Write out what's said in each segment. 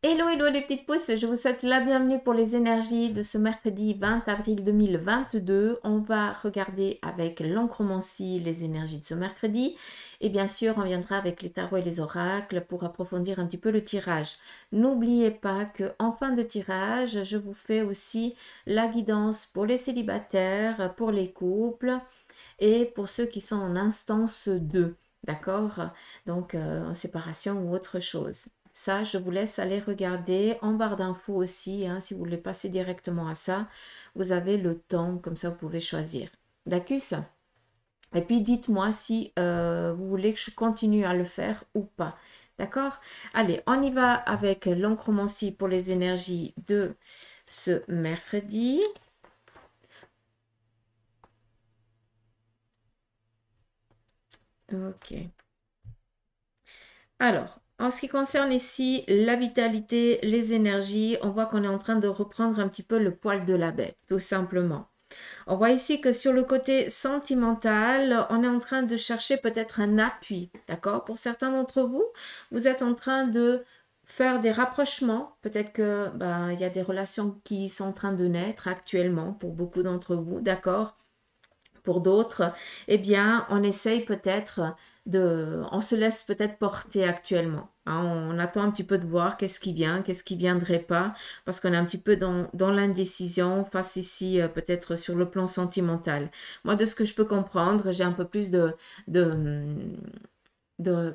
Hello, hello les petites pousses, je vous souhaite la bienvenue pour les énergies de ce mercredi 20 avril 2022. On va regarder avec l'encromancie les énergies de ce mercredi et bien sûr on viendra avec les tarots et les oracles pour approfondir un petit peu le tirage. N'oubliez pas que en fin de tirage, je vous fais aussi la guidance pour les célibataires, pour les couples et pour ceux qui sont en instance 2. D'accord? Donc en séparation ou autre chose. Ça, je vous laisse aller regarder en barre d'infos aussi. Hein, si vous voulez passer directement à ça, vous avez le temps, comme ça vous pouvez choisir. D'accord? Et puis dites-moi si vous voulez que je continue à le faire ou pas. D'accord? Allez, on y va avec l'encromancie pour les énergies de ce mercredi. Ok. Alors, en ce qui concerne ici la vitalité, les énergies, on voit qu'on est en train de reprendre un petit peu le poil de la bête, tout simplement. On voit ici que sur le côté sentimental, on est en train de chercher peut-être un appui, d'accord? Pour certains d'entre vous, vous êtes en train de faire des rapprochements. Peut-être que il y a des relations qui sont en train de naître actuellement pour beaucoup d'entre vous, d'accord? Pour d'autres, eh bien, on essaye peut-être on se laisse peut-être porter actuellement. Hein. On attend un petit peu de voir qu'est-ce qui vient, qu'est-ce qui viendrait pas, parce qu'on est un petit peu dans l'indécision face ici, peut-être sur le plan sentimental. Moi, de ce que je peux comprendre, j'ai un peu plus de,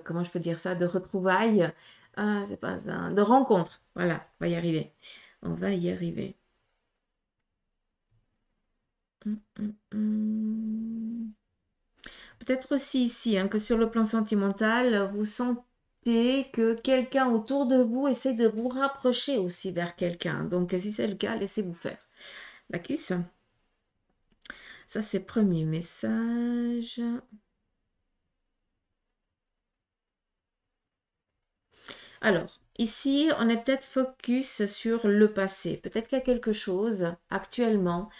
comment je peux dire ça, de retrouvailles. Ah, c'est pas ça, de rencontres. Voilà, on va y arriver. On va y arriver. Hum, hum, hum. Peut-être aussi ici, hein, que sur le plan sentimental, vous sentez que quelqu'un autour de vous essaie de vous rapprocher aussi vers quelqu'un. Donc, si c'est le cas, laissez-vous faire. D'accord? Ça, c'est premier message. Alors, ici, on est peut-être focus sur le passé. Peut-être qu'il y a quelque chose actuellement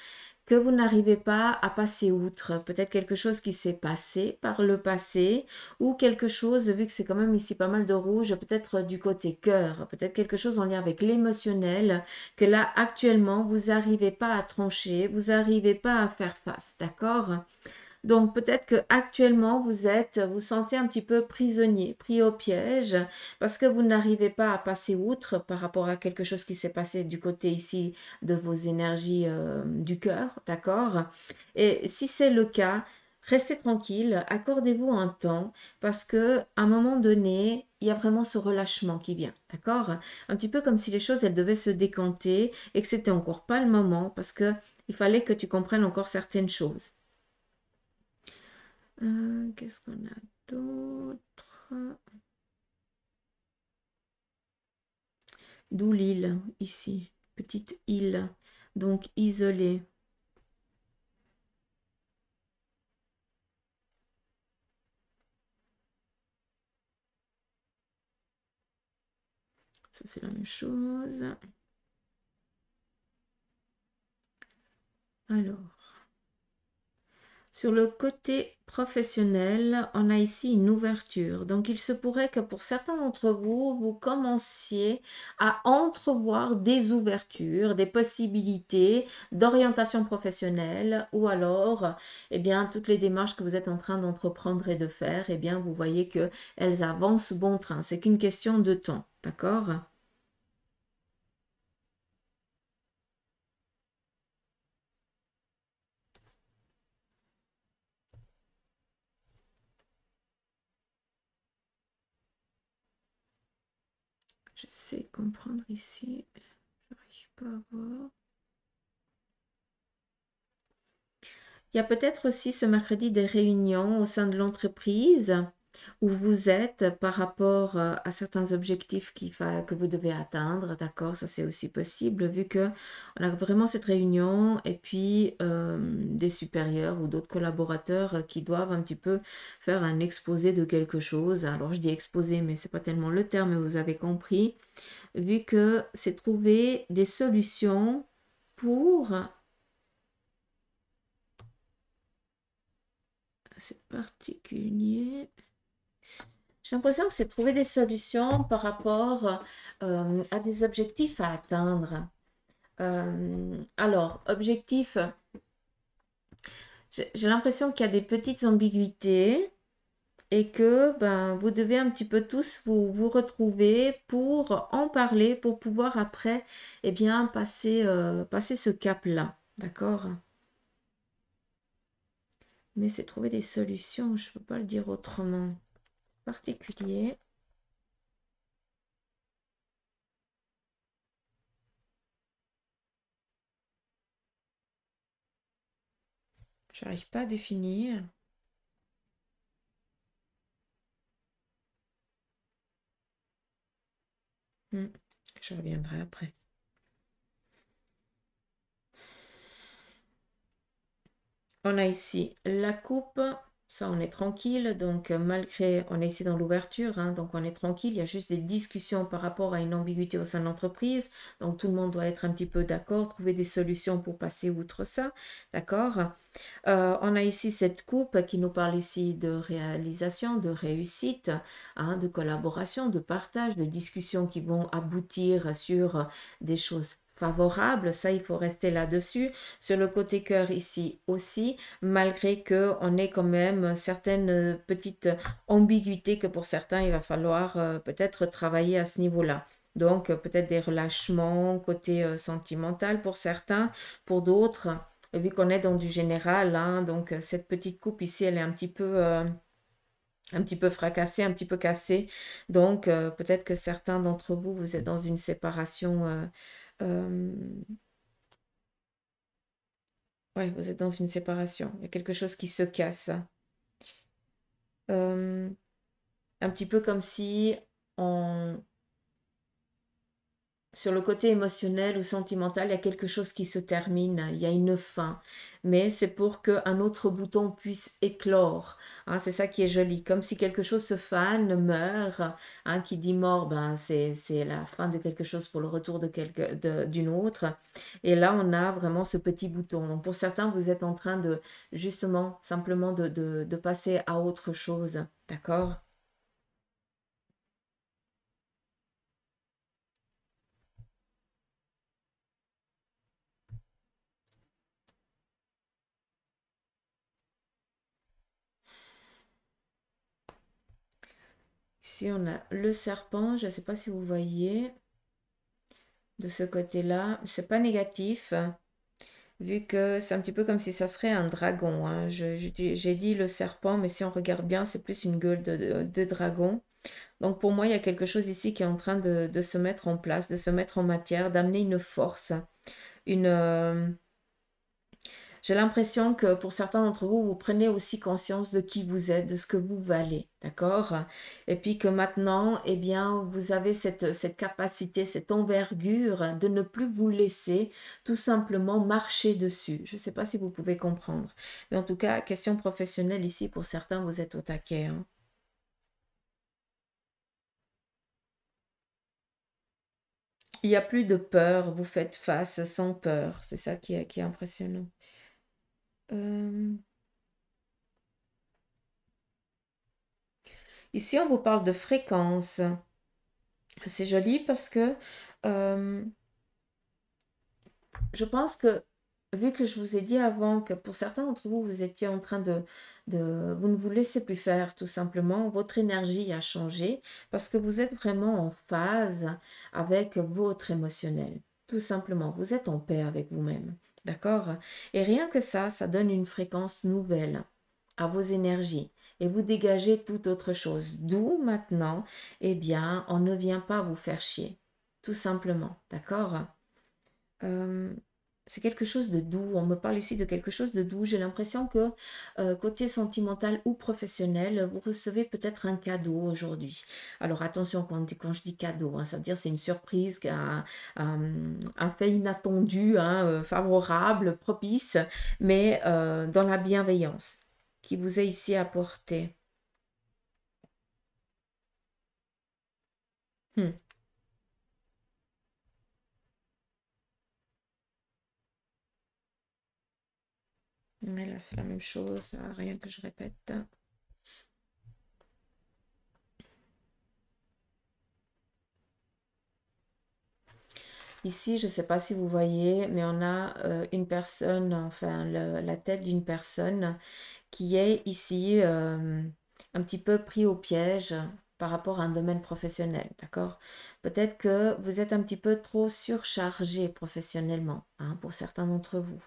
que vous n'arrivez pas à passer outre. Peut-être quelque chose qui s'est passé par le passé ou quelque chose, vu que c'est quand même ici pas mal de rouge, peut-être du côté cœur, peut-être quelque chose en lien avec l'émotionnel que là actuellement vous n'arrivez pas à trancher, vous n'arrivez pas à faire face, d'accord? Donc peut-être que actuellement vous sentez un petit peu prisonnier, pris au piège, parce que vous n'arrivez pas à passer outre par rapport à quelque chose qui s'est passé du côté ici de vos énergies du cœur, d'accord? Et si c'est le cas, restez tranquille, accordez-vous un temps, parce que à un moment donné, il y a vraiment ce relâchement qui vient, d'accord? Un petit peu comme si les choses elles devaient se décanter et que c'était encore pas le moment, parce que il fallait que tu comprennes encore certaines choses. Qu'est-ce qu'on a d'autre? D'où l'île, ici. Petite île. Donc isolée. Ça, c'est la même chose. Alors. Sur le côté professionnel, on a ici une ouverture. Donc, il se pourrait que pour certains d'entre vous, vous commenciez à entrevoir des ouvertures, des possibilités d'orientation professionnelle ou alors, eh bien, toutes les démarches que vous êtes en train d'entreprendre et de faire, eh bien, vous voyez que elles avancent bon train. C'est qu'une question de temps, d'accord? J'essaie de comprendre ici. J'arrive pas à voir. Il y a peut-être aussi ce mercredi des réunions au sein de l'entreprise où vous êtes par rapport à certains objectifs que vous devez atteindre, d'accord? Ça c'est aussi possible vu que on a vraiment cette réunion et puis des supérieurs ou d'autres collaborateurs qui doivent un petit peu faire un exposé de quelque chose. Alors je dis exposé mais c'est pas tellement le terme, mais vous avez compris, vu que c'est trouver des solutions pour. C'est particulier. J'ai l'impression que c'est trouver des solutions par rapport à des objectifs à atteindre. Alors, objectif, j'ai l'impression qu'il y a des petites ambiguïtés et que ben, vous devez un petit peu tous vous retrouver pour en parler, pour pouvoir après, eh bien, passer ce cap-là. D'accord? Mais c'est trouver des solutions, je ne peux pas le dire autrement. Particulier. J'arrive pas à définir. Hmm. Je reviendrai après. On a ici la coupe, ça on est tranquille, donc malgré, on est ici dans l'ouverture, hein, donc on est tranquille, il y a juste des discussions par rapport à une ambiguïté au sein de l'entreprise, donc tout le monde doit être un petit peu d'accord, trouver des solutions pour passer outre ça, d'accord. On a ici cette coupe qui nous parle ici de réalisation, de réussite, hein, de collaboration, de partage, de discussions qui vont aboutir sur des choses favorables. Ça, il faut rester là-dessus. Sur le côté cœur ici aussi, malgré que on ait quand même certaines petites ambiguïtés que pour certains, il va falloir peut-être travailler à ce niveau-là. Donc, peut-être des relâchements côté sentimental pour certains, pour d'autres. Vu qu'on est dans du général, hein, donc cette petite coupe ici, elle est un petit peu fracassée, un petit peu cassée. Donc peut-être que certains d'entre vous, vous êtes dans une séparation. Euh, ouais, vous êtes dans une séparation. Il y a quelque chose qui se casse. Euh, un petit peu comme si on, sur le côté émotionnel ou sentimental, il y a quelque chose qui se termine, il y a une fin. Mais c'est pour qu'un autre bouton puisse éclore. Hein, c'est ça qui est joli. Comme si quelque chose se fane, meurt. Hein, qui dit mort, ben, c'est la fin de quelque chose pour le retour d'une autre. Et là, on a vraiment ce petit bouton. Donc pour certains, vous êtes en train de justement, simplement de passer à autre chose. D'accord? Ici, on a le serpent. Je ne sais pas si vous voyez. De ce côté-là. C'est pas négatif, vu que c'est un petit peu comme si ça serait un dragon. Hein. J'ai dit le serpent, mais si on regarde bien, c'est plus une gueule de dragon. Donc pour moi, il y a quelque chose ici qui est en train de se mettre en place, de se mettre en matière, d'amener une force, une, j'ai l'impression que pour certains d'entre vous, vous prenez aussi conscience de qui vous êtes, de ce que vous valez, d'accord? Et puis que maintenant, eh bien, vous avez cette capacité, cette envergure de ne plus vous laisser tout simplement marcher dessus. Je ne sais pas si vous pouvez comprendre. Mais en tout cas, question professionnelle ici, pour certains, vous êtes au taquet, hein. Il n'y a plus de peur, vous faites face sans peur. C'est ça qui est impressionnant. Euh, Ici, on vous parle de fréquence. C'est joli parce que euh, je pense que, vu que je vous ai dit avant que pour certains d'entre vous, vous étiez en train vous ne vous laissez plus faire tout simplement, votre énergie a changé parce que vous êtes vraiment en phase avec votre émotionnel. Tout simplement, vous êtes en paix avec vous-même. D'accord? Et rien que ça donne une fréquence nouvelle à vos énergies. Et vous dégagez toute autre chose. D'où maintenant, eh bien, on ne vient pas vous faire chier. Tout simplement. D'accord? Euh, c'est quelque chose de doux. On me parle ici de quelque chose de doux. J'ai l'impression que côté sentimental ou professionnel, vous recevez peut-être un cadeau aujourd'hui. Alors attention quand je dis cadeau, hein, ça veut dire c'est une surprise, un fait inattendu, hein, favorable, propice, mais dans la bienveillance qui vous est ici apportée. Hmm. Ouais, là, c'est la même chose, rien que je répète. Ici, je ne sais pas si vous voyez, mais on a une personne, enfin la tête d'une personne qui est ici un petit peu pris au piège par rapport à un domaine professionnel, d'accord? Peut-être que vous êtes un petit peu trop surchargé professionnellement, hein, pour certains d'entre vous.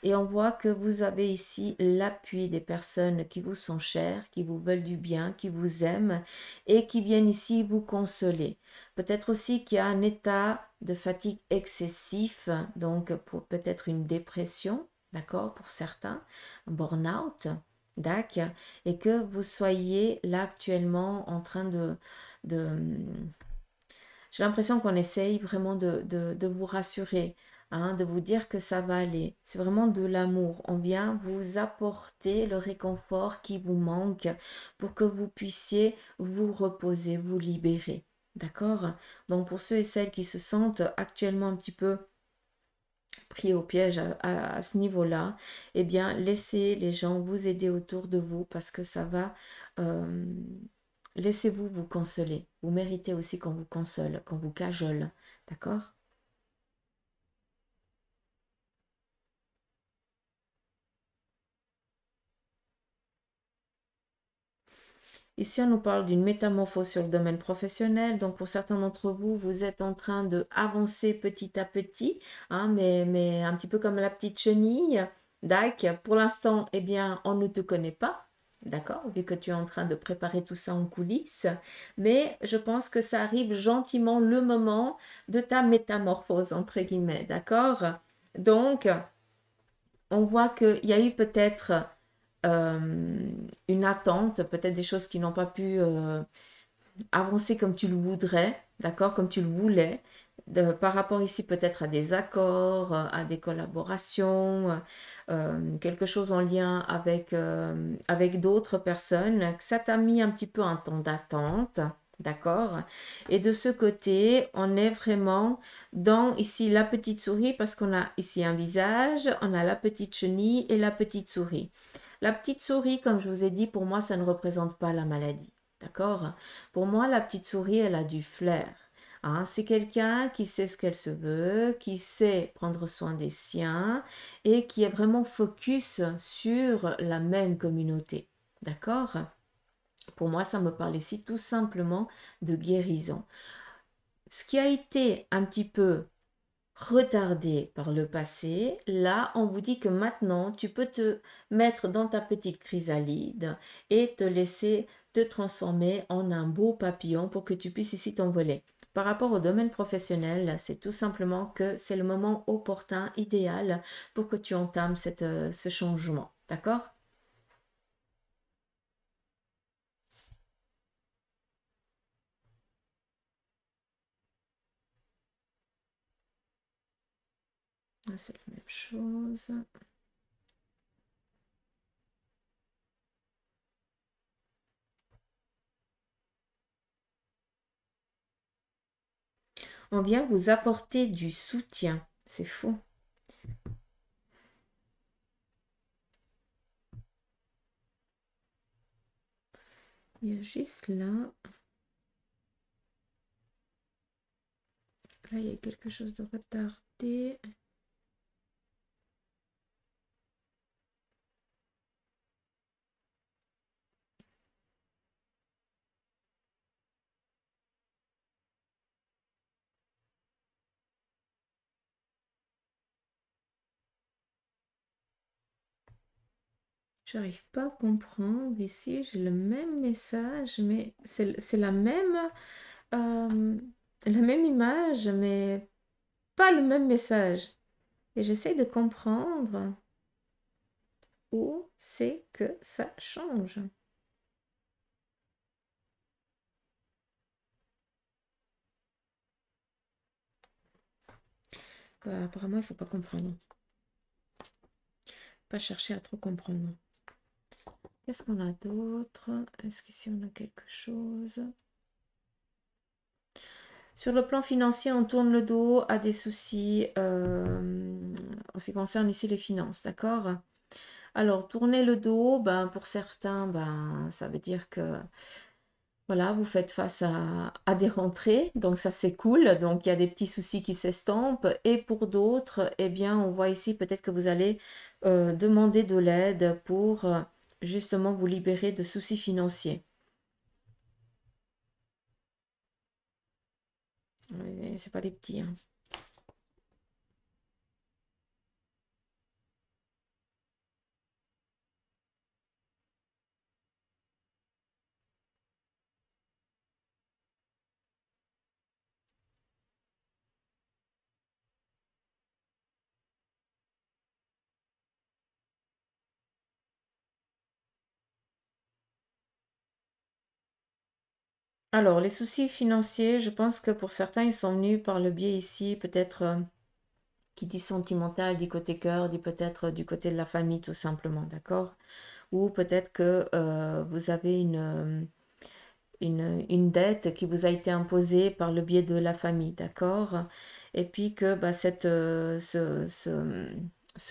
Et on voit que vous avez ici l'appui des personnes qui vous sont chères, qui vous veulent du bien, qui vous aiment et qui viennent ici vous consoler. Peut-être aussi qu'il y a un état de fatigue excessif, donc pour peut-être une dépression, d'accord, pour certains, un burn-out. D'accord, et que vous soyez là actuellement en train de j'ai l'impression qu'on essaye vraiment de vous rassurer, hein, de vous dire que ça va aller. C'est vraiment de l'amour. On vient vous apporter le réconfort qui vous manque pour que vous puissiez vous reposer, vous libérer. D'accord? Donc pour ceux et celles qui se sentent actuellement un petit peu pris au piège à ce niveau-là, eh bien, laissez les gens vous aider autour de vous parce que ça va... euh, laissez-vous vous consoler. Vous méritez aussi qu'on vous console, qu'on vous cajole. D'accord? Ici, on nous parle d'une métamorphose sur le domaine professionnel. Donc, pour certains d'entre vous, vous êtes en train de avancer petit à petit, hein, mais un petit peu comme la petite chenille. D'accord. Pour l'instant, eh bien, on ne te connaît pas. D'accord, vu que tu es en train de préparer tout ça en coulisses. Mais je pense que ça arrive gentiment le moment de ta métamorphose, entre guillemets. D'accord? Donc, on voit qu'il y a eu peut-être une attente, peut-être des choses qui n'ont pas pu avancer comme tu le voudrais, d'accord, comme tu le voulais, par rapport ici peut-être à des accords, à des collaborations, quelque chose en lien avec d'autres personnes, que ça t'a mis un petit peu un temps d'attente. D'accord? Et de ce côté, on est vraiment dans ici la petite souris parce qu'on a ici un visage, on a la petite chenille et la petite souris. La petite souris, comme je vous ai dit, pour moi, ça ne représente pas la maladie. D'accord? Pour moi, la petite souris, elle a du flair. Hein, c'est quelqu'un qui sait ce qu'elle se veut, qui sait prendre soin des siens et qui est vraiment focus sur la même communauté. D'accord? Pour moi, ça me parle ici tout simplement de guérison. Ce qui a été un petit peu retardé par le passé, là, on vous dit que maintenant, tu peux te mettre dans ta petite chrysalide et te laisser te transformer en un beau papillon pour que tu puisses ici t'envoler. Par rapport au domaine professionnel, c'est tout simplement que c'est le moment opportun, idéal pour que tu entames ce changement. D'accord? Ah, c'est la même chose. On vient vous apporter du soutien. C'est fou. Il y a juste là, là, il y a quelque chose de retardé. J'arrive pas à comprendre. Ici, j'ai le même message, mais c'est euh, la même image, mais pas le même message. Et j'essaie de comprendre où c'est que ça change. Bah, apparemment, il faut pas comprendre. Pas chercher à trop comprendre. Qu'est-ce qu'on a d'autre? Est-ce qu'ici on a quelque chose? Sur le plan financier, on tourne le dos à des soucis en ce qui concerne ici les finances, d'accord? Alors, tourner le dos, ben, pour certains, ben, ça veut dire que Voilà, vous faites face à des rentrées, donc ça c'est cool. Donc il y a des petits soucis qui s'estompent. Et pour d'autres, eh bien, on voit ici peut-être que vous allez demander de l'aide pour justement vous libérer de soucis financiers. C'est pas des petits, hein. Alors, les soucis financiers, je pense que pour certains, ils sont venus par le biais ici, peut-être qui dit sentimental, dit côté cœur, dit peut-être du côté de la famille, tout simplement, d'accord? Ou peut-être que vous avez une dette qui vous a été imposée par le biais de la famille, d'accord? Et puis que bah, ce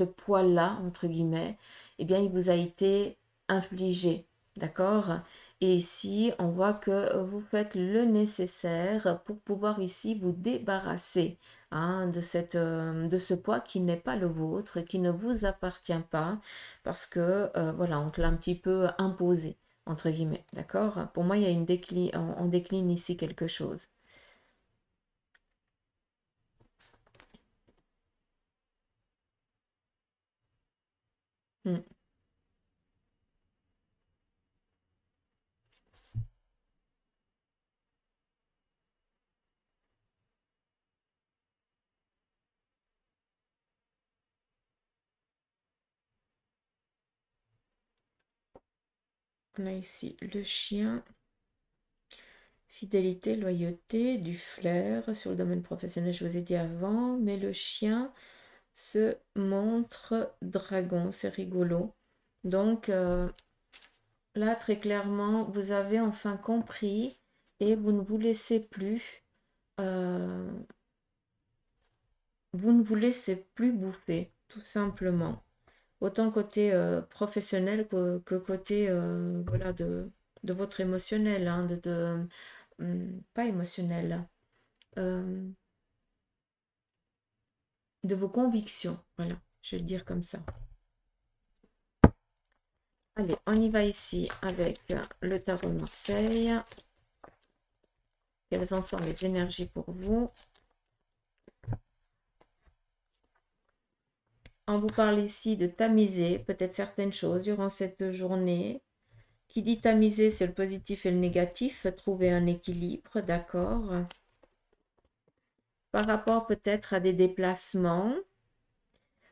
poids-là, entre guillemets, eh bien, il vous a été infligé, d'accord? Et ici, on voit que vous faites le nécessaire pour pouvoir ici vous débarrasser de ce poids qui n'est pas le vôtre, qui ne vous appartient pas, parce que voilà, on te l'a un petit peu imposé entre guillemets, d'accord? Pour moi, il y a on décline ici quelque chose. Hmm. On a ici le chien, fidélité, loyauté, du flair sur le domaine professionnel, je vous ai dit avant, mais le chien se montre dragon, c'est rigolo. Donc là, très clairement, vous avez enfin compris et vous ne vous laissez plus, euh, vous ne vous laissez plus bouffer, tout simplement. Autant côté professionnel que côté voilà, de votre émotionnel, hein, pas émotionnel, euh, de vos convictions. Voilà, je vais le dire comme ça. Allez, on y va ici avec le tarot de Marseille. Quelles en sont les énergies pour vous? On vous parle ici de tamiser peut-être certaines choses durant cette journée. Qui dit tamiser, c'est le positif et le négatif. Trouver un équilibre, d'accord? Par rapport peut-être à des déplacements,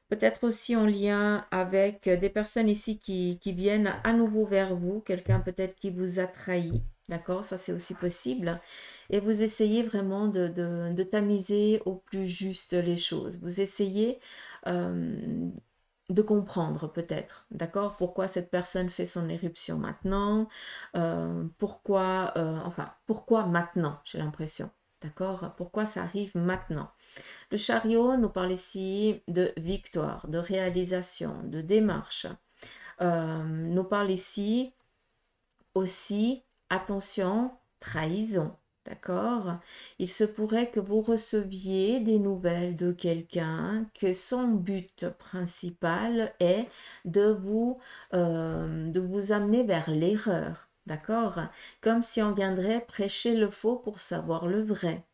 peut-être aussi en lien avec des personnes ici qui viennent à nouveau vers vous, quelqu'un peut-être qui vous a trahi, d'accord? Ça c'est aussi possible. Et vous essayez vraiment de tamiser au plus juste les choses. Vous essayez de comprendre peut-être, d'accord? Pourquoi cette personne fait son éruption maintenant? Pourquoi maintenant, j'ai l'impression. D'accord? Pourquoi ça arrive maintenant? Le chariot nous parle ici de victoire, de réalisation, de démarche. Nous parle ici aussi, attention, trahison. D'accord? Il se pourrait que vous receviez des nouvelles de quelqu'un, que son but principal est de vous amener vers l'erreur. D'accord? Comme si on viendrait prêcher le faux pour savoir le vrai.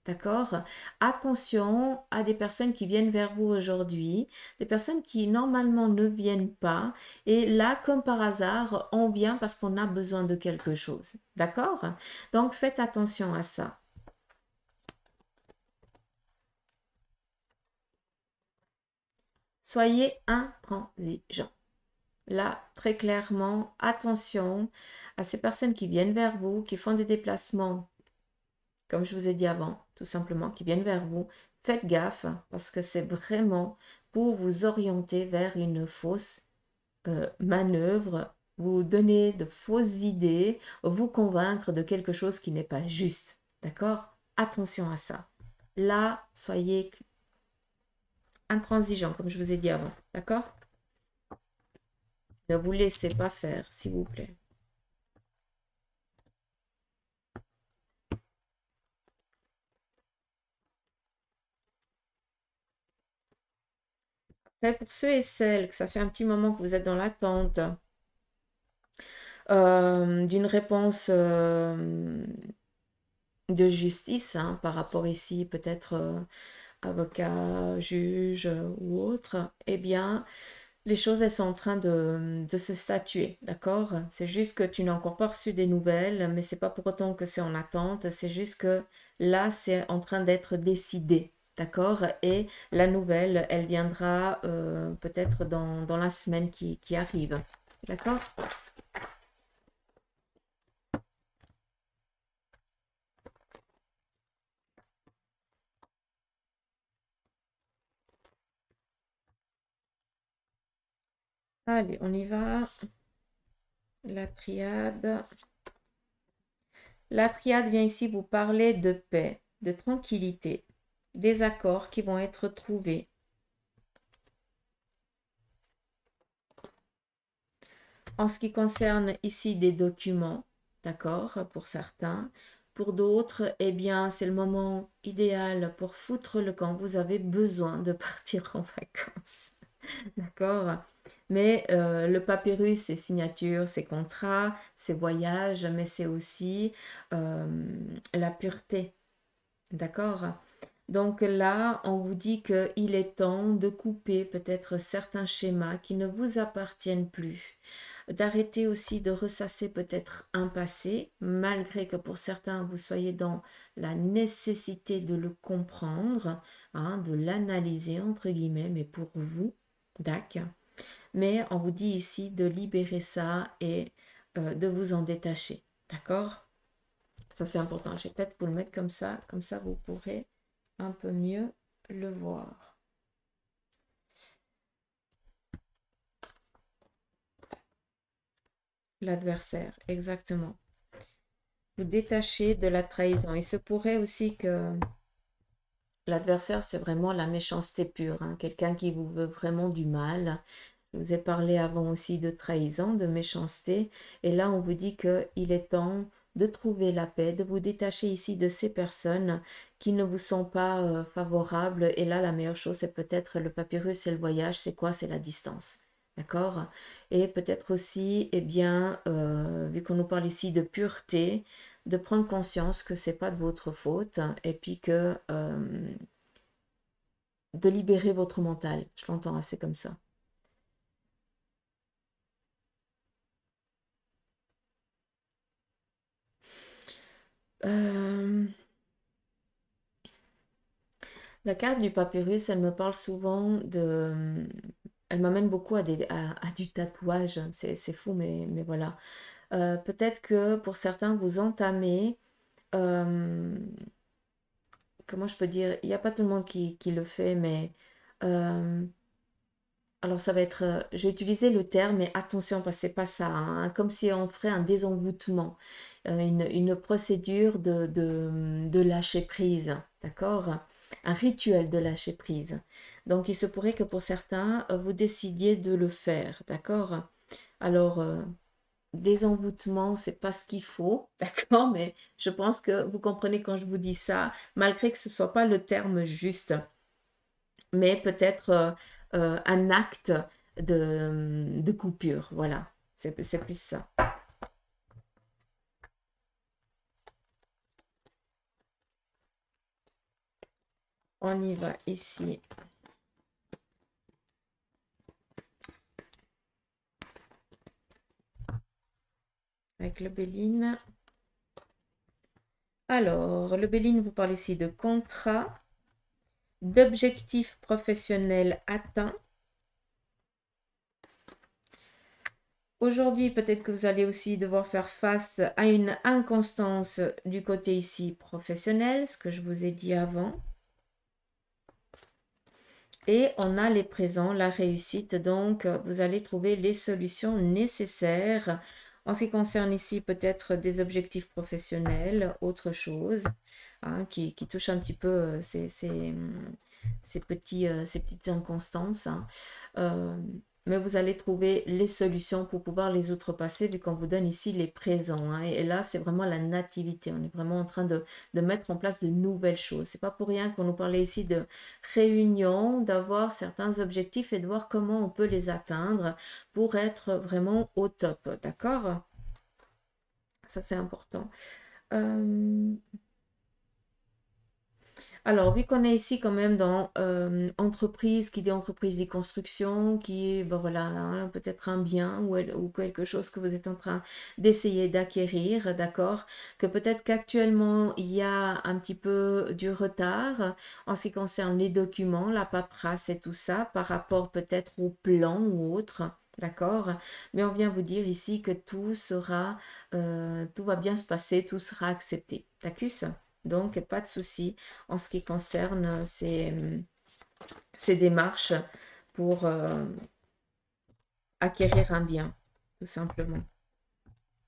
D'accord? Attention à des personnes qui viennent vers vous aujourd'hui, des personnes qui normalement ne viennent pas. Et là, comme par hasard, on vient parce qu'on a besoin de quelque chose. D'accord? Donc, faites attention à ça. Soyez intransigeants. Là, très clairement, attention à ces personnes qui viennent vers vous, qui font des déplacements comme je vous ai dit avant, tout simplement, qui viennent vers vous. Faites gaffe parce que c'est vraiment pour vous orienter vers une fausse manœuvre, vous donner de fausses idées, vous convaincre de quelque chose qui n'est pas juste. D'accord? Attention à ça. Là, soyez intransigeants, comme je vous ai dit avant. D'accord? Ne vous laissez pas faire, s'il vous plaît. Après, pour ceux et celles que ça fait un petit moment que vous êtes dans l'attente d'une réponse de justice, hein, par rapport ici, peut-être avocat, juge ou autre, eh bien, les choses, elles sont en train de se statuer, d'accord? C'est juste que tu n'as encore pas reçu des nouvelles, mais c'est pas pour autant que c'est en attente, c'est juste que là, c'est en train d'être décidé, d'accord? Et la nouvelle, elle viendra peut-être dans la semaine qui arrive, d'accord? Allez, on y va. La triade. La triade vient ici vous parler de paix, de tranquillité, des accords qui vont être trouvés. En ce qui concerne ici des documents, d'accord, pour certains. Pour d'autres, eh bien, c'est le moment idéal pour foutre le camp. Vous avez besoin de partir en vacances. D'accord? Mais le papyrus, c'est signature, c'est contrat, c'est voyage, mais c'est aussi la pureté. D'accord? Donc là, on vous dit qu'il est temps de couper peut-être certains schémas qui ne vous appartiennent plus, d'arrêter aussi de ressasser peut-être un passé, malgré que pour certains, vous soyez dans la nécessité de le comprendre, hein, de l'analyser, entre guillemets, mais pour vous, d'accord. Mais on vous dit ici de libérer ça et de vous en détacher, d'accord? Ça, c'est important. Je vais peut-être vous le mettre comme ça vous pourrez un peu mieux le voir. L'adversaire, exactement. Vous détachez de la trahison. Il se pourrait aussi que l'adversaire, c'est vraiment la méchanceté pure, hein. Quelqu'un qui vous veut vraiment du mal. Je vous ai parlé avant aussi de trahison, de méchanceté. Et là, on vous dit qu'il est temps de trouver la paix, de vous détacher ici de ces personnes qui ne vous sont pas favorables. Et là, la meilleure chose, c'est peut-être le papyrus, c'est le voyage. C'est quoi? C'est la distance. D'accord? Et peut-être aussi, eh bien, vu qu'on nous parle ici de pureté, de prendre conscience que c'est pas de votre faute et puis que de libérer votre mental. Je l'entends assez comme ça. Euh, La carte du papyrus, elle me parle souvent de... Elle m'amène beaucoup à du tatouage. C'est fou, mais voilà. Peut-être que pour certains, vous entamez... euh, comment je peux dire? Il n'y a pas tout le monde qui le fait, mais... alors ça va être... je vais utiliser le terme, mais attention, parce que c'est pas ça, hein, comme si on ferait un désenvoûtement, une procédure de lâcher prise, d'accord? Un rituel de lâcher prise. Donc il se pourrait que pour certains, vous décidiez de le faire, d'accord? Alors, désenvoûtement, c'est pas ce qu'il faut, d'accord? Mais je pense que vous comprenez quand je vous dis ça, malgré que ce soit pas le terme juste, mais peut-être un acte de coupure, voilà. C'est plus ça. On y va ici. Avec le Béline. Alors, le Béline vous parle ici de contrat, d'objectifs professionnels atteints. Aujourd'hui, peut-être que vous allez aussi devoir faire face à une inconstance du côté ici professionnel, ce que je vous ai dit avant. Et on a les présents, la réussite. Donc, vous allez trouver les solutions nécessaires en ce qui concerne ici peut-être des objectifs professionnels, autre chose, hein, qui touche un petit peu ces petites inconstances, hein. mais vous allez trouver les solutions pour pouvoir les outrepasser, vu qu'on vous donne ici les présents, hein. Et là, c'est vraiment la nativité. On est vraiment en train de mettre en place de nouvelles choses. C'est pas pour rien qu'on nous parlait ici de réunion, d'avoir certains objectifs et de voir comment on peut les atteindre pour être vraiment au top. D'accord? Ça, c'est important. Alors, vu qu'on est ici quand même dans entreprise, qui dit entreprise dit construction, qui est ben voilà, hein, peut-être un bien ou quelque chose que vous êtes en train d'essayer d'acquérir, d'accord? Que peut-être qu'actuellement, il y a un petit peu du retard en ce qui concerne les documents, la paperasse et tout ça, par rapport peut-être au plan ou autre. D'accord? Mais on vient vous dire ici que tout sera, tout va bien se passer, tout sera accepté. D'accord? Donc, pas de souci en ce qui concerne ces démarches pour acquérir un bien, tout simplement.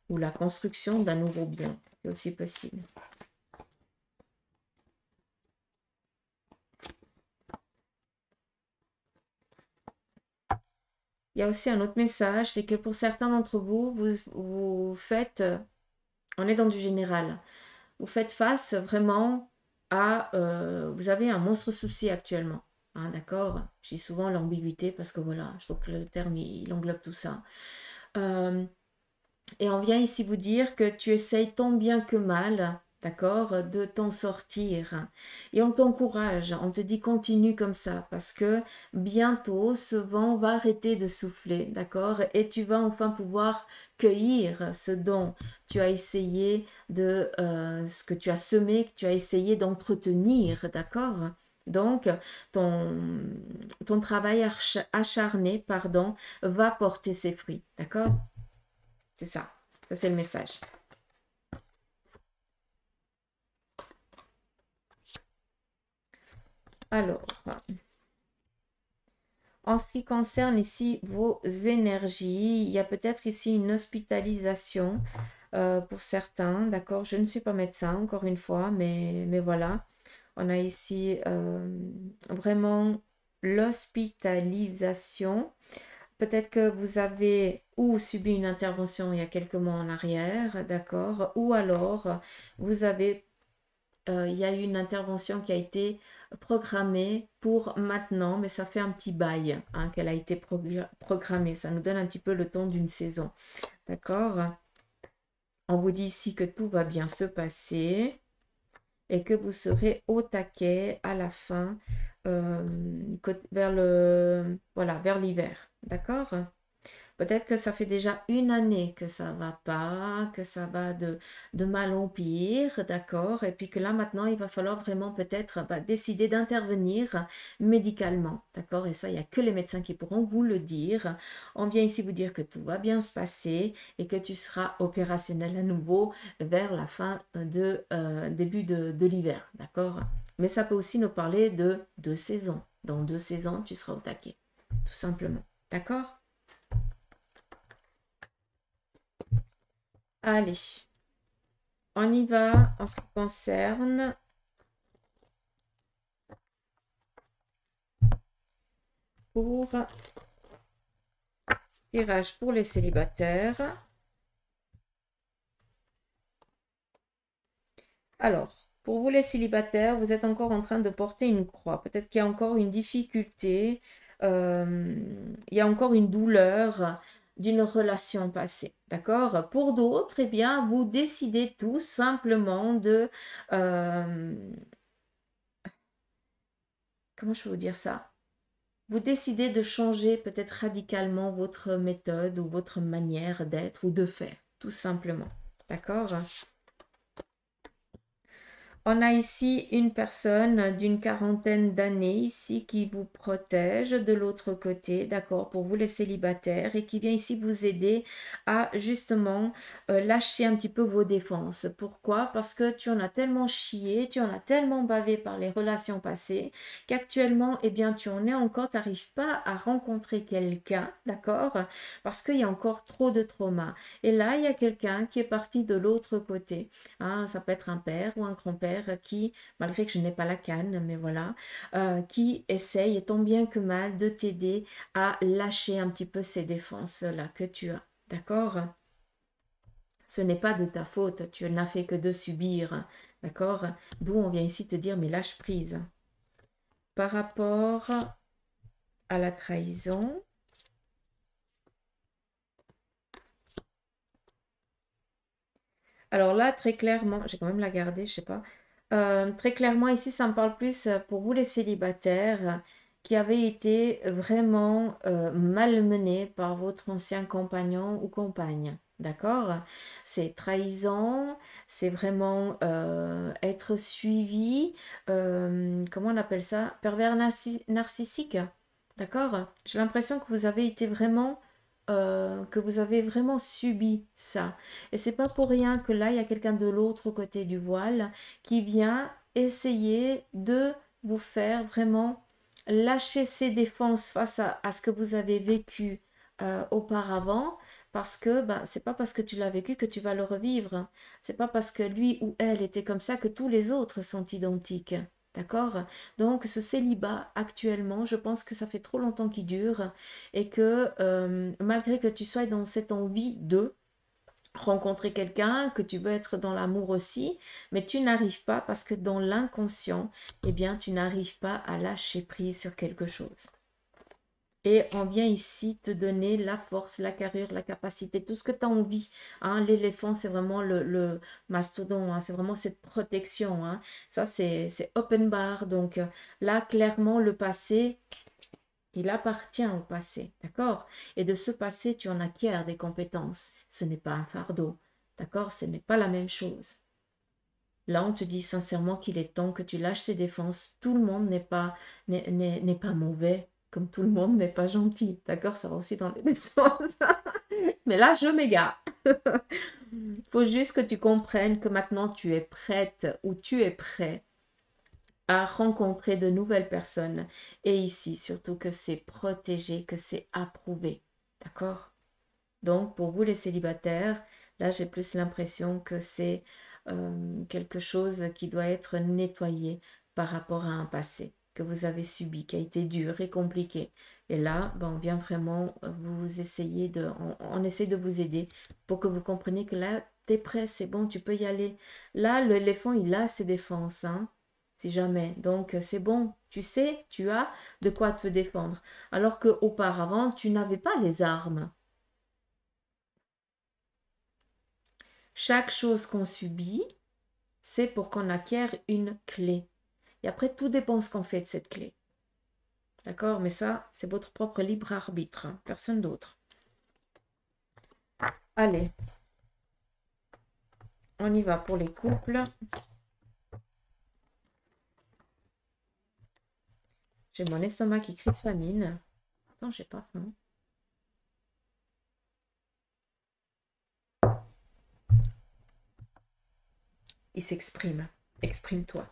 Ou la construction d'un nouveau bien, c'est aussi possible. Il y a aussi un autre message, c'est que pour certains d'entre vous, vous faites, on est dans du général, vous faites face vraiment à, vous avez un monstre souci actuellement. Hein, d'accord? Je dis souvent l'ambiguïté parce que voilà, je trouve que le terme, il englobe tout ça. Et on vient ici vous dire que tu essayes tant bien que mal, d'accord, de t'en sortir. Et on t'encourage, on te dit continue comme ça, parce que bientôt ce vent va arrêter de souffler, d'accord, et tu vas enfin pouvoir cueillir ce dont tu as essayé de, ce que tu as semé, que tu as essayé d'entretenir, d'accord. Donc, ton travail acharné, pardon, va porter ses fruits, d'accord? C'est ça. Ça, c'est le message. Alors, en ce qui concerne ici vos énergies, il y a peut-être ici une hospitalisation pour certains, d'accord? Je ne suis pas médecin, encore une fois, mais voilà. On a ici vraiment l'hospitalisation. Peut-être que vous avez ou subi une intervention il y a quelques mois en arrière, d'accord? Ou alors, vous avez il y a eu une intervention qui a été programmée pour maintenant, mais ça fait un petit bail hein, qu'elle a été programmée. Ça nous donne un petit peu le temps d'une saison. D'accord? On vous dit ici que tout va bien se passer et que vous serez au taquet à la fin voilà, vers l'hiver. D'accord? Peut-être que ça fait déjà une année que ça va pas, que ça va de mal en pire, d'accord? Et puis que là, maintenant, il va falloir vraiment peut-être décider d'intervenir médicalement, d'accord? Et ça, il n'y a que les médecins qui pourront vous le dire. On vient ici vous dire que tout va bien se passer et que tu seras opérationnel à nouveau vers la fin début de l'hiver, d'accord? Mais ça peut aussi nous parler de 2 saisons. Dans 2 saisons, tu seras au taquet, tout simplement, d'accord? Allez, on y va en ce qui concerne pour tirage pour les célibataires. Alors, pour vous les célibataires, vous êtes encore en train de porter une croix. Peut-être qu'il y a encore une difficulté, il y a encore une douleur d'une relation passée, d'accord? Pour d'autres, eh bien, vous décidez tout simplement de... comment je peux vous dire ça? Vous décidez de changer peut-être radicalement votre méthode ou votre manière d'être ou de faire, tout simplement, d'accord? On a ici une personne d'une quarantaine d'années ici qui vous protège de l'autre côté, d'accord, pour vous les célibataires et qui vient ici vous aider à justement lâcher un petit peu vos défenses. Pourquoi? Parce que tu en as tellement chié, tu en as tellement bavé par les relations passées qu'actuellement, eh bien, tu en es encore, tu n'arrives pas à rencontrer quelqu'un, d'accord? Parce qu'il y a encore trop de traumas. Et là, il y a quelqu'un qui est parti de l'autre côté. Hein, ça peut être un père ou un grand-père célibataire qui, malgré que je n'ai pas la canne, mais voilà, qui essaye tant bien que mal de t'aider à lâcher un petit peu ces défenses-là que tu as. D'accord? Ce n'est pas de ta faute, tu n'as fait que de subir. D'accord? D'où on vient ici te dire, mais lâche prise. Par rapport à la trahison, alors là, très clairement, j'ai quand même la garder, je sais pas. Très clairement, ici, ça me parle plus pour vous les célibataires qui avaient été vraiment malmenés par votre ancien compagnon ou compagne. D'accord? C'est trahison, c'est vraiment être suivi, comment on appelle ça? Pervers narcissique. D'accord? J'ai l'impression que vous avez été vraiment, que vous avez vraiment subi ça. Et c'est pas pour rien que là, il y a quelqu'un de l'autre côté du voile qui vient essayer de vous faire vraiment lâcher ses défenses face à ce que vous avez vécu auparavant. Parce que ben, c'est pas parce que tu l'as vécu que tu vas le revivre. C'est pas parce que lui ou elle était comme ça que tous les autres sont identiques. D'accord? Donc ce célibat actuellement, je pense que ça fait trop longtemps qu'il dure et que malgré que tu sois dans cette envie de rencontrer quelqu'un, que tu veux être dans l'amour aussi, mais tu n'arrives pas parce que dans l'inconscient, eh bien, tu n'arrives pas à lâcher prise sur quelque chose. Et on vient ici te donner la force, la carrure, la capacité, tout ce que tu as envie. Hein. L'éléphant, c'est vraiment le mastodon, hein. C'est vraiment cette protection. Hein. Ça, c'est open bar. Donc là, clairement, le passé, il appartient au passé, d'accord? Et de ce passé, tu en acquiers des compétences. Ce n'est pas un fardeau, d'accord? Ce n'est pas la même chose. Là, on te dit sincèrement qu'il est temps que tu lâches ses défenses. Tout le monde n'est pas mauvais, comme tout le monde n'est pas gentil, d'accord? Ça va aussi dans les deux sens. Mais là, je m'égare. Il faut juste que tu comprennes que maintenant, tu es prête ou tu es prêt à rencontrer de nouvelles personnes. Et ici, surtout que c'est protégé, que c'est approuvé. D'accord? Donc, pour vous les célibataires, là, j'ai plus l'impression que c'est quelque chose qui doit être nettoyé par rapport à un passé que vous avez subi, qui a été dur et compliqué. Et là, ben, on vient vraiment vous essayer on essaie de vous aider pour que vous compreniez que là, t'es prêt, c'est bon, tu peux y aller. Là, l'éléphant, il a ses défenses, hein, si jamais. Donc, c'est bon, tu sais, tu as de quoi te défendre. Alors qu'auparavant, tu n'avais pas les armes. Chaque chose qu'on subit, c'est pour qu'on acquiert une clé. Et après, tout dépend ce qu'on fait de cette clé. D'accord? Mais ça, c'est votre propre libre arbitre, hein, personne d'autre. Allez, on y va pour les couples. J'ai mon estomac qui crie de famine. Attends, j'ai pas faim. Il s'exprime. Exprime-toi.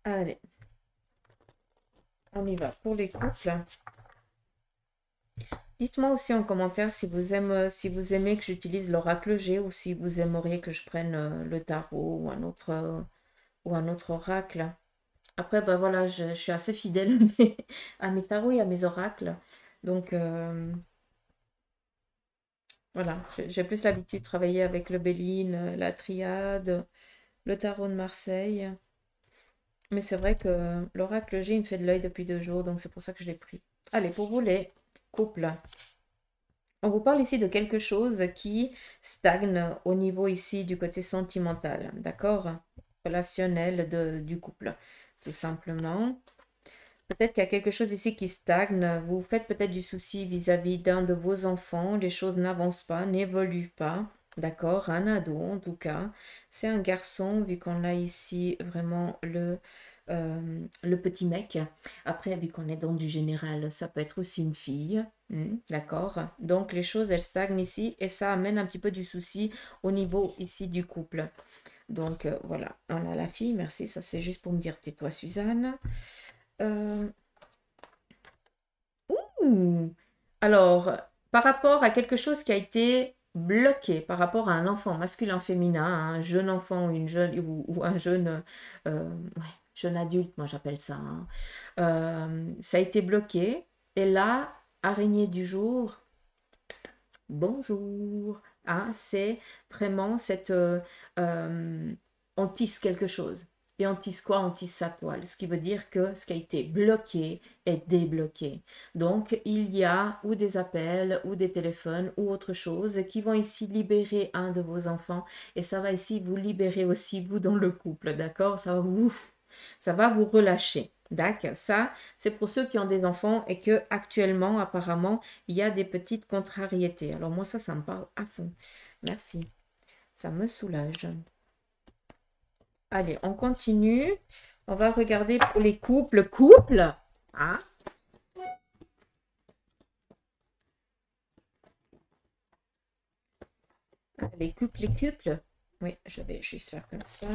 Allez. On y va pour les couples. Dites-moi aussi en commentaire si vous aimez que j'utilise l'oracle G ou si vous aimeriez que je prenne le tarot ou un autre oracle. Après, ben voilà, je suis assez fidèle à mes tarots et à mes oracles. Donc, voilà, j'ai plus l'habitude de travailler avec le Béline, la Triade, le tarot de Marseille. Mais c'est vrai que l'oracle G, il me fait de l'œil depuis 2 jours, donc c'est pour ça que je l'ai pris. Allez, pour vous les couples. On vous parle ici de quelque chose qui stagne au niveau ici du côté sentimental, d'accord? Relationnel du couple, tout simplement. Peut-être qu'il y a quelque chose ici qui stagne. Vous faites peut-être du souci vis-à-vis d'un de vos enfants. Les choses n'avancent pas, n'évoluent pas. D'accord? Un ado, en tout cas. C'est un garçon, vu qu'on a ici vraiment le petit mec. Après, vu qu'on est dans du général, ça peut être aussi une fille. D'accord? Donc, les choses, elles stagnent ici et ça amène un petit peu du souci au niveau ici du couple. Donc, voilà. On a la fille. Merci. Ça, c'est juste pour me dire tais-toi, Suzanne. Ouh. Alors, par rapport à quelque chose qui a été bloqué par rapport à un enfant masculin, féminin, un jeune enfant ou un jeune, ouais, jeune adulte, moi j'appelle ça, hein. Ça a été bloqué. Et là, araignée du jour, bonjour. Hein, c'est vraiment cette... on tisse quelque chose. Et on tisse quoi? On tisse sa toile. Ce qui veut dire que ce qui a été bloqué est débloqué. Donc, il y a ou des appels, ou des téléphones, ou autre chose qui vont ici libérer un de vos enfants. Et ça va ici vous libérer aussi, vous, dans le couple. D'accord? Ça va vous relâcher. D'accord? Ça, c'est pour ceux qui ont des enfants et que actuellement, apparemment, il y a des petites contrariétés. Alors moi, ça me parle à fond. Merci. Ça me soulage. Allez, on continue. On va regarder pour les couples. Couple, hein? Les couples. Oui, je vais juste faire comme ça.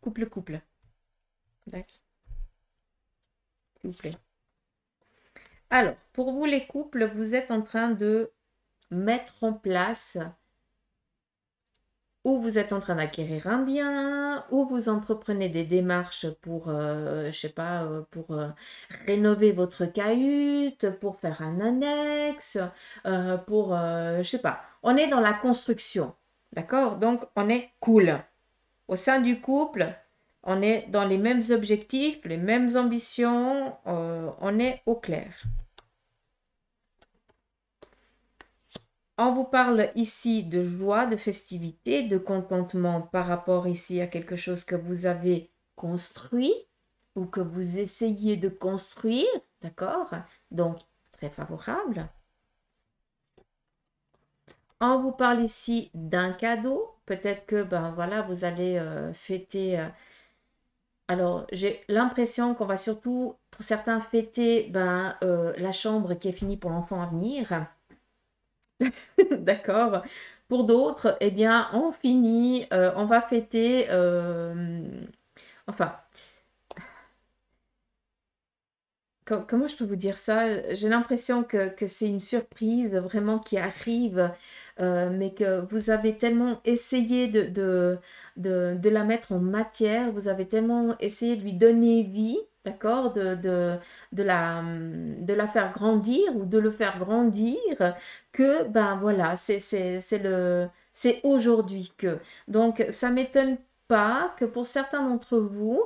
Couple. D'accord. S'il vous plaît. Alors, pour vous les couples, vous êtes en train de mettre en place, ou vous êtes en train d'acquérir un bien, ou vous entreprenez des démarches pour, je sais pas, pour rénover votre cahute, pour faire un annexe, pour, je sais pas. On est dans la construction, d'accord? Donc, on est cool. Au sein du couple, on est dans les mêmes objectifs, les mêmes ambitions, on est au clair. On vous parle ici de joie, de festivité, de contentement par rapport ici à quelque chose que vous avez construit ou que vous essayez de construire, d'accord? Donc, très favorable. On vous parle ici d'un cadeau. Peut-être que, ben voilà, vous allez fêter. Alors, j'ai l'impression qu'on va surtout, pour certains, fêter la chambre qui est finie pour l'enfant à venir. D'accord. Pour d'autres, eh bien, on finit, on va fêter, enfin, comment je peux vous dire ça? J'ai l'impression que c'est une surprise vraiment qui arrive, mais que vous avez tellement essayé de la mettre en matière, vous avez tellement essayé de lui donner vie, d'accord? De la faire grandir ou de le faire grandir, que, ben voilà, c'est aujourd'hui que. Donc, ça m'étonne pas que pour certains d'entre vous,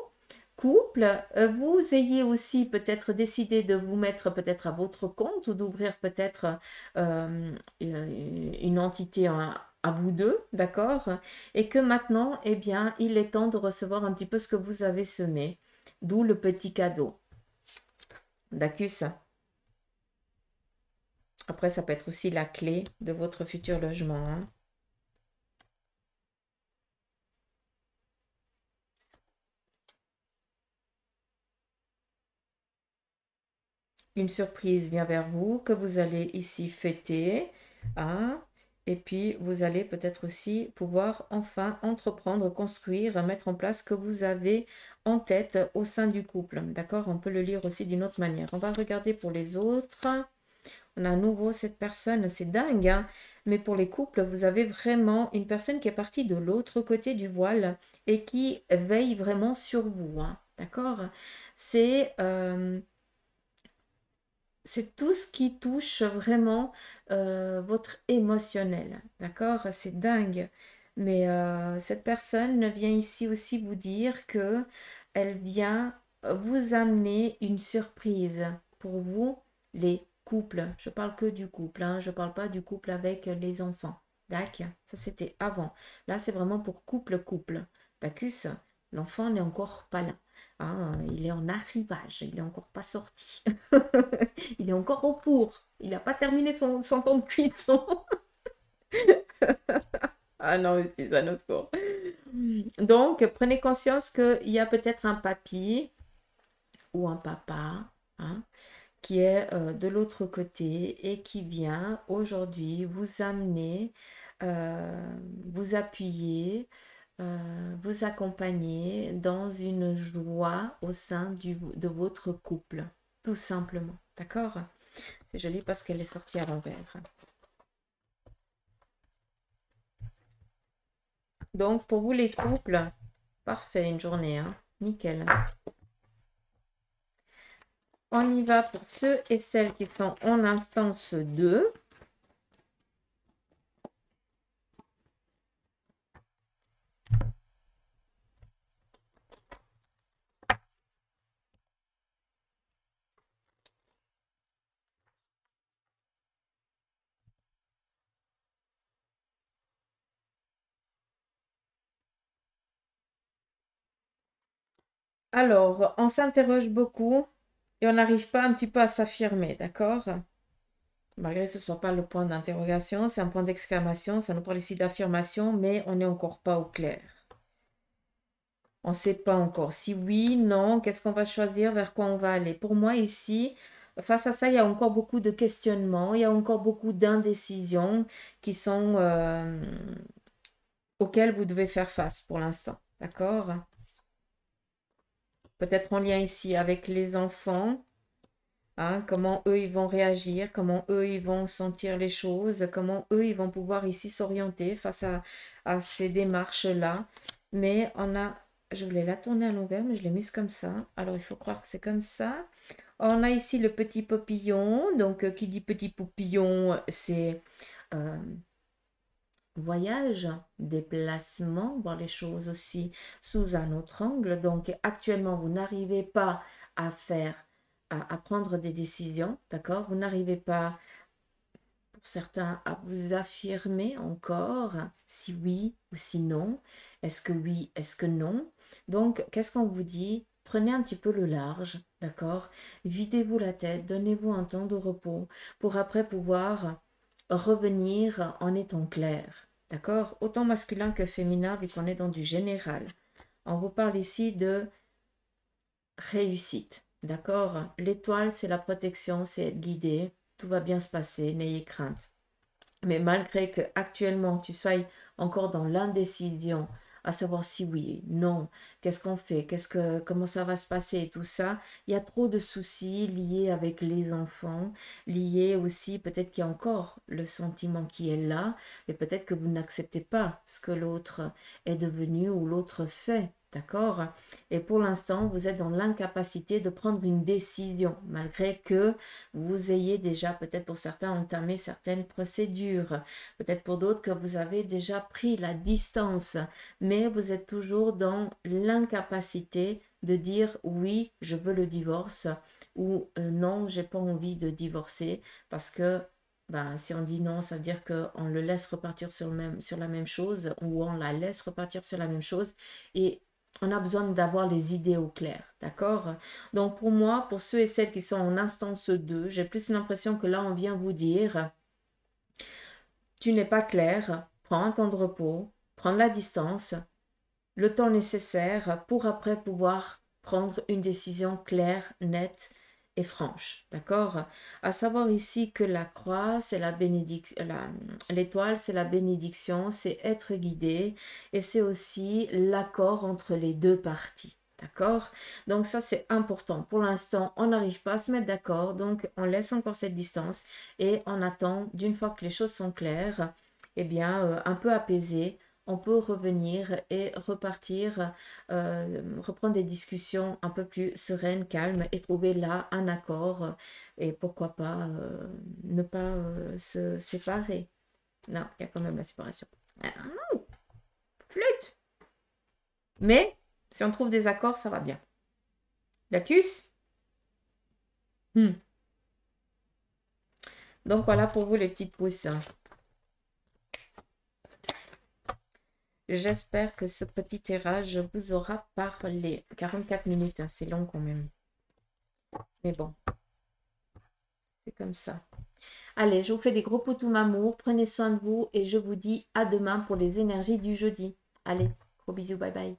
couple, vous ayez aussi peut-être décidé de vous mettre peut-être à votre compte ou d'ouvrir peut-être une entité à vous deux, d'accord? Et que maintenant, eh bien, il est temps de recevoir un petit peu ce que vous avez semé, d'où le petit cadeau. D'accord? Après, ça peut être aussi la clé de votre futur logement, hein. Une surprise vient vers vous que vous allez ici fêter, hein, et puis vous allez peut-être aussi pouvoir enfin entreprendre, construire, mettre en place ce que vous avez en tête au sein du couple. D'accord? On peut le lire aussi d'une autre manière. On va regarder pour les autres. On a à nouveau cette personne, c'est dingue, hein? Mais pour les couples, vous avez vraiment une personne qui est partie de l'autre côté du voile et qui veille vraiment sur vous, hein. D'accord? C'est c'est tout ce qui touche vraiment votre émotionnel, d'accord? C'est dingue. Mais cette personne vient ici aussi vous dire que elle vient vous amener une surprise pour vous, les couples. Je parle que du couple, hein, je ne parle pas du couple avec les enfants. D'accord? Ça, c'était avant. Là, c'est vraiment pour couple. D'accord? L'enfant n'est encore pas là. Hein, il est en arrivage, il n'est encore pas sorti. Il est encore au four. Il n'a pas terminé son temps de cuisson. Ah non, mais c'est un autre cours. Donc, prenez conscience qu'il y a peut-être un papy ou un papa, hein, qui est de l'autre côté et qui vient aujourd'hui vous amener, vous appuyer, vous accompagner dans une joie au sein de votre couple, tout simplement. D'accord? C'est joli parce qu'elle est sortie à l'envers. Donc, pour vous les couples, parfait, une journée, hein? Nickel. On y va pour ceux et celles qui sont en instance 2. Alors, on s'interroge beaucoup et on n'arrive pas un petit peu à s'affirmer, d'accord? Malgré que ce ne soit pas le point d'interrogation, c'est un point d'exclamation, ça nous parle ici d'affirmation, mais on n'est encore pas au clair. On ne sait pas encore si oui, non, qu'est-ce qu'on va choisir, vers quoi on va aller. Pour moi ici, face à ça, il y a encore beaucoup de questionnements, il y a encore beaucoup d'indécisions qui sont auxquelles vous devez faire face pour l'instant, d'accord? Peut-être en lien ici avec les enfants. Hein, comment eux, ils vont réagir, comment eux, ils vont sentir les choses, comment eux, ils vont pouvoir ici s'orienter face à ces démarches-là. Mais on a, je voulais la tourner à l'envers, mais je l'ai mise comme ça. Alors, il faut croire que c'est comme ça. On a ici le petit papillon. Donc, qui dit petit papillon, c'est voyage, déplacement, voir les choses aussi sous un autre angle. Donc, actuellement, vous n'arrivez pas à faire à prendre des décisions, d'accord? Vous n'arrivez pas, pour certains, à vous affirmer encore si oui ou si non. Est-ce que oui, est-ce que non? Donc, qu'est-ce qu'on vous dit? Prenez un petit peu le large, d'accord? Videz-vous la tête, donnez-vous un temps de repos pour après pouvoir revenir en étant clair, d'accord? Autant masculin que féminin, vu qu'on est dans du général. On vous parle ici de réussite. D'accord? L'étoile, c'est la protection, c'est être guidé. Tout va bien se passer, n'ayez crainte. Mais malgré que actuellement tu sois encore dans l'indécision, à savoir si oui, non, qu'est-ce qu'on fait, comment ça va se passer et tout ça, il y a trop de soucis liés avec les enfants, liés aussi, peut-être qu'il y a encore le sentiment qui est là, mais peut-être que vous n'acceptez pas ce que l'autre est devenu ou l'autre fait. D'accord? Et pour l'instant, vous êtes dans l'incapacité de prendre une décision, malgré que vous ayez déjà, peut-être pour certains, entamé certaines procédures, peut-être pour d'autres que vous avez déjà pris la distance, mais vous êtes toujours dans l'incapacité de dire oui, je veux le divorce ou non, j'ai pas envie de divorcer parce que ben, si on dit non, ça veut dire qu'on le laisse repartir sur la même chose ou on la laisse repartir sur la même chose et on a besoin d'avoir les idées au clair, d'accord? Donc pour moi, pour ceux et celles qui sont en instance 2, j'ai plus l'impression que là, on vient vous dire, tu n'es pas clair, prends un temps de repos, prends la distance, le temps nécessaire pour après pouvoir prendre une décision claire, nette et franche. D'accord? À savoir ici que la croix, c'est la bénédiction, l'étoile, c'est la bénédiction, c'est être guidé et c'est aussi l'accord entre les deux parties. D'accord? Donc ça, c'est important. Pour l'instant, on n'arrive pas à se mettre d'accord, donc on laisse encore cette distance et on attend, d'une fois que les choses sont claires, eh bien, un peu apaisées, on peut revenir et repartir, reprendre des discussions un peu plus sereines, calmes et trouver là un accord et pourquoi pas ne pas se séparer. Non, il y a quand même la séparation. Ah, flûte! Mais si on trouve des accords, ça va bien. Lacus? Donc voilà pour vous les petites pousses. J'espère que ce petit tirage vous aura parlé. 44 minutes, hein, c'est long quand même. Mais bon, c'est comme ça. Allez, je vous fais des gros poutous amour. Prenez soin de vous et je vous dis à demain pour les énergies du jeudi. Allez, gros bisous, bye bye.